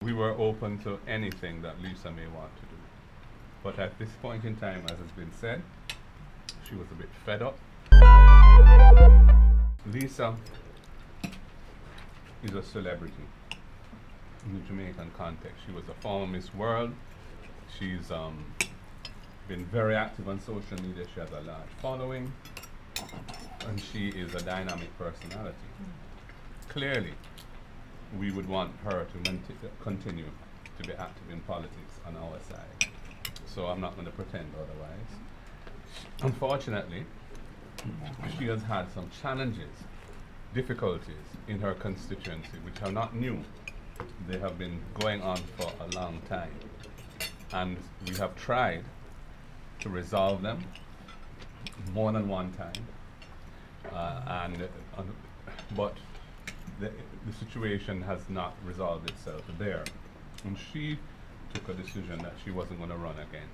We were open to anything that Lisa may want to do. But at this point in time, as has been said, she was a bit fed up. Lisa is a celebrity in the Jamaican context. She was a former Miss World. She's been very active on social media. She has a large following. And she is a dynamic personality. Clearly, we would want her to continue to be active in politics on our side. So I'm not going to pretend otherwise. Unfortunately, she has had some challenges, difficulties in her constituency, which are not new. They have been going on for a long time. And we have tried to resolve them more than one time. But the situation has not resolved itself there. And she took a decision that she wasn't going to run again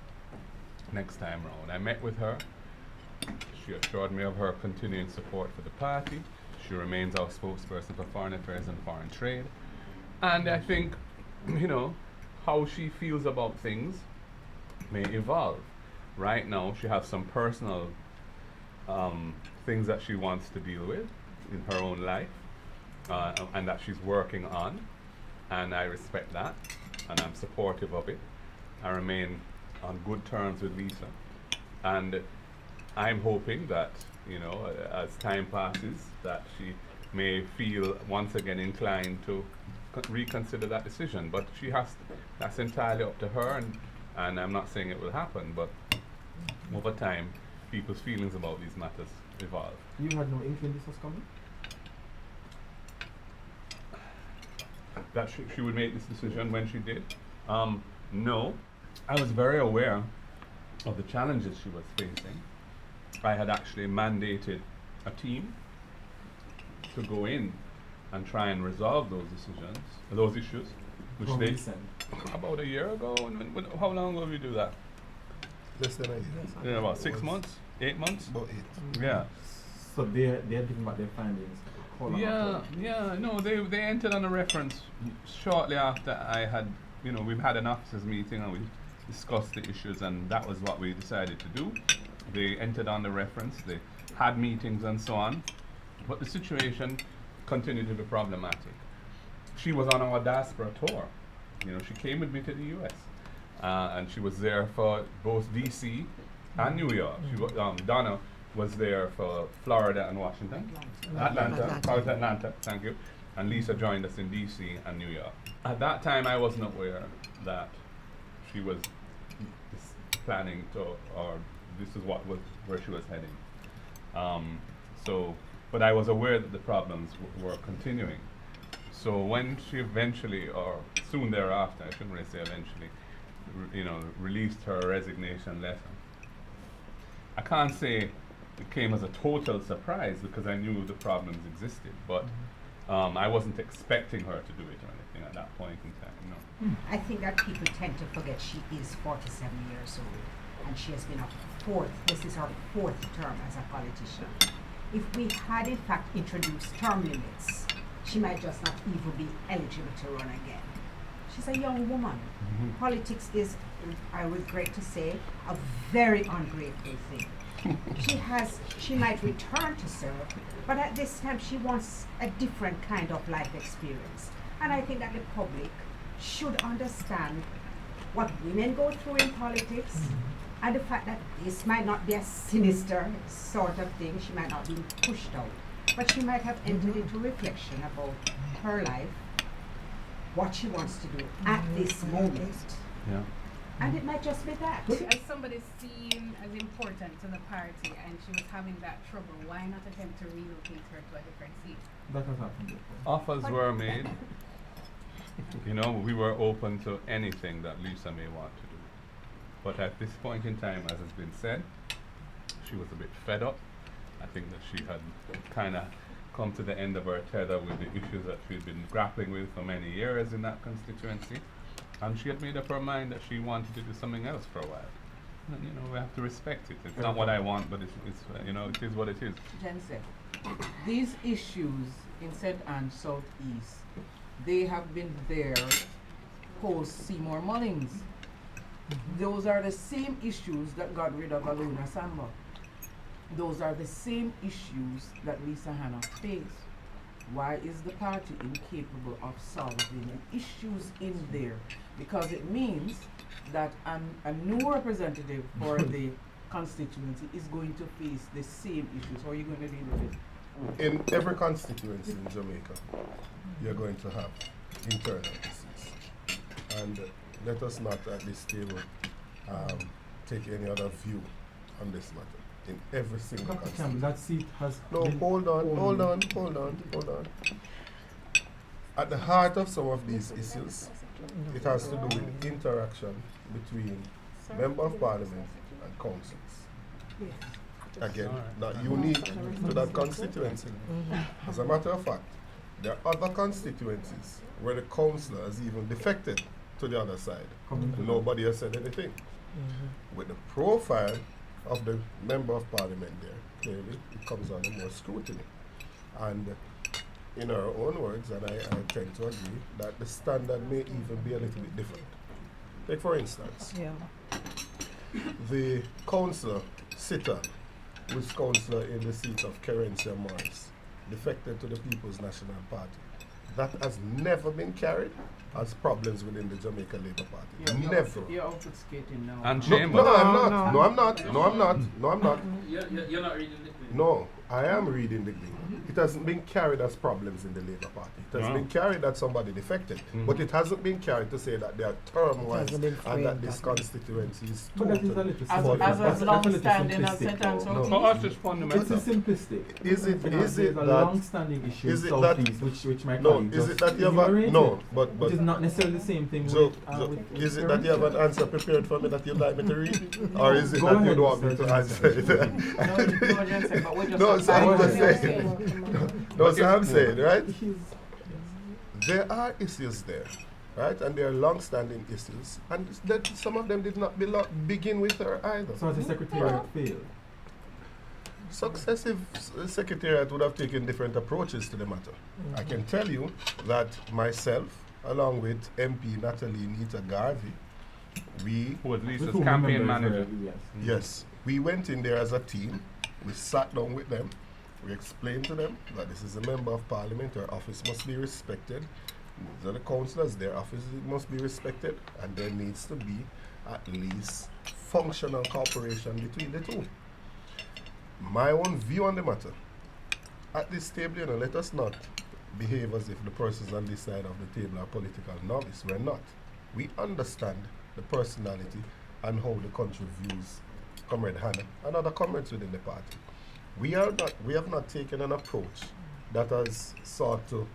next time round. I met with her. She assured me of her continuing support for the party. She remains our spokesperson for foreign affairs and foreign trade. And I think, how she feels about things may evolve. Right now, she has some personal things that she wants to deal with in her own life, and that she's working on, and I respect that, and I'm supportive of it. I remain on good terms with Lisa, and I'm hoping that, as time passes, that she may feel once again inclined to reconsider that decision. But that's entirely up to her, and I'm not saying it will happen, but over time, people's feelings about these matters evolve. You had no inkling this was coming? That she would make this decision when she did? No. I was very aware of the challenges she was facing. I had actually mandated a team to go in and try and resolve those issues, which From they recent. about a year ago. How long ago did we do that? Less than a year. Yeah, about 6 months, 8 months. About 8. Yeah. So they're giving back their findings. How long after? No, they entered on a reference shortly after I had, we've had an officers meeting and we discussed the issues, and that was what we decided to do. They entered on the reference, they had meetings and so on, but the situation continued to be problematic. She was on our diaspora tour. She came with me to the US, and she was there for both DC and New York. Donna was there for Florida and Washington. Atlanta, thank you. And Lisa joined us in DC and New York. At that time, I wasn't aware that she was planning to, or this is where she was heading. But I was aware that the problems were continuing. So when she eventually, or soon thereafter, I shouldn't really say eventually, released her resignation letter, I can't say it came as a total surprise because I knew the problems existed, but I wasn't expecting her to do it or anything at that point in time, no. I think that people tend to forget she is 47 years old, and she has been this is her fourth term as a politician. If we had in fact introduced term limits, she might just not even be eligible to run again. She's a young woman. Politics is, I regret to say, a very ungrateful thing. She might return to serve, but at this time she wants a different kind of life experience. And I think that the public should understand what women go through in politics, and the fact that this might not be a sinister sort of thing. She might not be pushed out, but she might have entered into reflection about her life, what she wants to do at this moment. Yeah. And it might just be that. As somebody seen as important to the party and she was having that trouble, why not attempt to relocate her to a different seat? That has happened before. Offers were made. We were open to anything that Lisa may want to do. But at this point in time, as has been said, she was a bit fed up. I think that she had kind of come to the end of her tether with the issues that she'd been grappling with for many years in that constituency. And she had made up her mind that she wanted to do something else for a while. And, we have to respect it. It's not what I want, but it is what it is. Jensen, these issues in St. Anne Southeast, they have been there deposed Seymour Mullings. Those are the same issues that got rid of Alona Samba. Those are the same issues that Lisa Hanna faced. Why is the party incapable of solving issues in there? Because it means that a new representative for the constituency is going to face the same issues. How are you going to deal with it? In every constituency in Jamaica, you're going to have internal issues. And let us not at this table take any other view on this matter. In every single Dr. constituency. Campbell, that seat has No, been hold on. At the heart of some of these issues, it has to do with interaction between Member of Parliament and councillors. Again, not unique to that constituency. As a matter of fact, there are other constituencies where the councillor has even defected to the other side. Nobody has said anything. With the profile of the Member of Parliament there, clearly it comes under more scrutiny. And in our own words, and I tend to agree, that the standard may even be a little bit different. Take for instance, the councillor sitter, who is councillor in the seat of Kerencia Morris, defected to the People's National Party. That has never been carried as problems within the Jamaica Labour Party. Never. You're obfuscating now. And No, Chamber. I'm not. No, I'm not. You're not reading the No, I am reading the Gleaner. It hasn't been carried as problems in the Labour Party. It has No. been carried that somebody defected, but it hasn't been carried to say that they are turmoils hasn't been and framed that this that way. constituency is But that is a totally little As simplistic. as That's a long little standing as simplistic, set and though. so For us, it's It's fundamental. simplistic. Is it Because is it there's a that long-standing issue is in it that- Southeast, which my no, colleague is just it that you have a enumerated, no, but which is not necessarily the same thing so, with is it that you have an answer prepared for me that you'd like me to read, or is it Go that ahead, you want me Mr. to answer it? No, Jensen, but we're just No, so I'm just saying. saying. No, so I'm saying, right? He's- There are issues there, right? And there are long-standing issues, and that some of them did not begin with her either. So as the secretariat failed. Successive secretariat would have taken different approaches to the matter. I can tell you that myself, along with MP Natalie Nita Garvey, we, Who was with Lisa's whom campaign members manager. were- yes. yes, we went in there as a team, we sat down with them, we explained to them that this is a member of parliament, her office must be respected. These are the councillors, their office must be respected, and there needs to be at least functional cooperation between the two. My own view on the matter, at this table, let us not behave as if the persons on this side of the table are political novice. We're not. We understand the personality and how the country views Comrade Hanna and other comrades within the party. We have not taken an approach that has sought to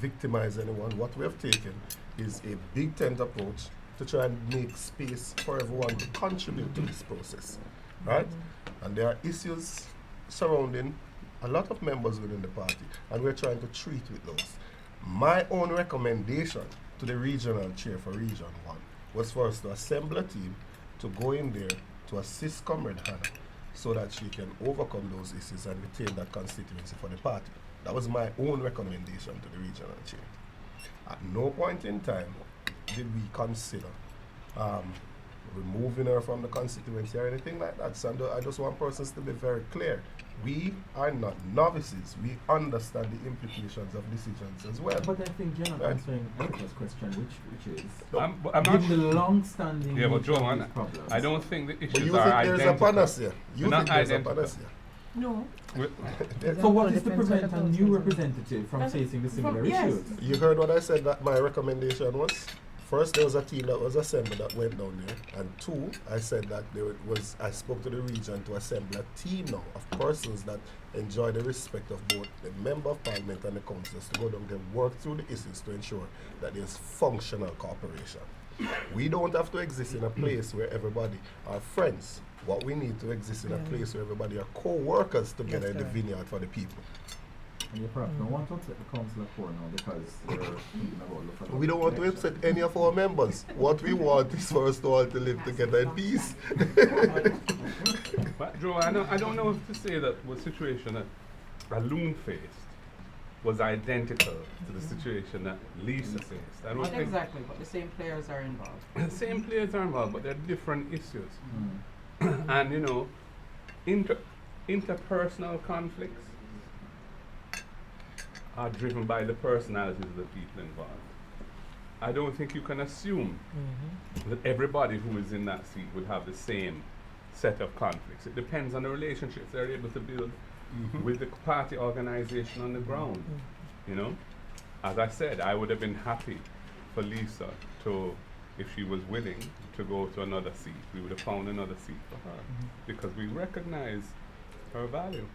victimize anyone. What we have taken is a big tent approach to try and make space for everyone to contribute to this process, right? And there are issues surrounding a lot of members within the party, and we're trying to treat with those. My own recommendation to the regional chair for Region 1 was for us to assemble a team to go in there to assist Comrade Hanna so that she can overcome those issues and retain that constituency for the party. That was my own recommendation to the regional chair. At no point in time did we consider removing her from the constituency or anything like that. So I just want persons to be very clear. We are not novices. We understand the implications of decisions as well. But I think you're not Right. answering Edgar's question, which is No. I'm not. given the long-standing Yeah, but nature Joe, of these problems. I don't think the But issues you are think there's a identical. panacea? You They're not think there's a identical. panacea? No. So what is to prevent a new representative from facing the similar yes. issues? You heard what I said that my recommendation was? First, there was a team that was assembled that went down there, and two, I said that I spoke to the region to assemble a team now of persons that enjoy the respect of both the member of parliament and the councillors to go down there and work through the issues to ensure that there's functional cooperation. We don't have to exist in a place where everybody are friends. What we need to exist in a place where everybody are co-workers together in the vineyard for the people. And you perhaps don't want to upset the councillor core now because you're thinking about the We don't want to upset any of our members. What we want is for us to all to live together in peace. But Joe, I don't know if to say that was situation that a loon faced was identical to the situation that Lisa faced. I don't Not think exactly, but the same players are involved. the same players are involved, but they're different issues. Mm. And you know, interpersonal conflicts are driven by the personalities of the people involved. I don't think you can assume that everybody who is in that seat would have the same set of conflicts. It depends on the relationships they're able to build with the party organization on the ground. You know, as I said, I would have been happy for Lisa to, if she was willing to go to another seat, we would have found another seat for her because we recognize her value.